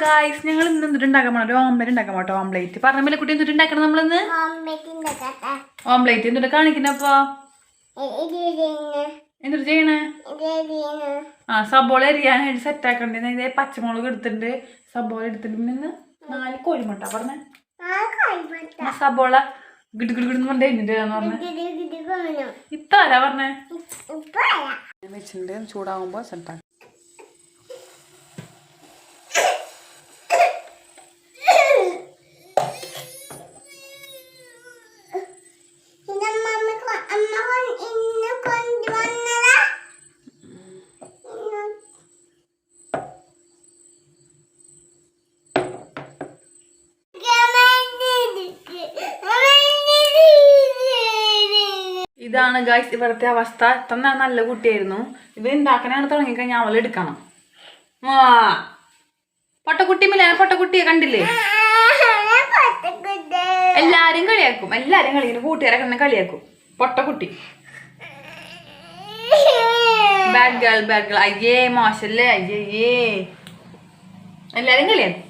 Guys ഞങ്ങൾ ഇന്ന് എന്തിട്ടുണ്ടാക്കാൻ പോണോ ഒരു ഓംലെറ്റ് ഉണ്ടാക്കാൻ പോട്ടോ ഓംലെറ്റ് പറഞ്ഞ കുട്ടി എന്തിട്ടുണ്ടാക്കണം നമ്മളിന്ന് ഓംലെറ്റ് എന്നിട്ട് കാണിക്കുന്നപ്പോ എന്നിട്ട് ചെയ്യണേ സബോള എരിയാനായിട്ട് സെറ്റ് ആക്കണ്ടേ ഇതേ പച്ചമുളക് എടുത്തിട്ടുണ്ട് സബോള എടുത്തിട്ട് പിന്നെ 4 കോഴിമുട്ട പറഞ്ഞേ സബോള ഗിടുഗിടുന്ന് പറഞ്ഞ പറഞ്ഞേ ഇത്താരാ പറഞ്ഞേ വെച്ചിട്ടുണ്ട് ചൂടാവുമ്പോ സെറ്റ് ആക്കും ഇതാണ് ഗൈസ് ഇവിടുത്തെ അവസ്ഥ. തന്നെ നല്ല കുട്ടിയായിരുന്നു. ഇത് ഉണ്ടാക്കാനാണ് തുടങ്ങിക്കഴിഞ്ഞാൽ അവളെടുക്കണം. പൊട്ടക്കുട്ടിമില്ല പൊട്ടക്കുട്ടിയെ കണ്ടില്ലേ? എല്ലാരും കളിയാക്കും. കൂട്ടുകാരൊക്കെ തന്നെ കളിയാക്കും. പൊട്ടക്കുട്ടി ബാഡ് ഗേൾ അയ്യേ മോശല്ലേ അയ്യേ എല്ലാരും കളിയാക്കും.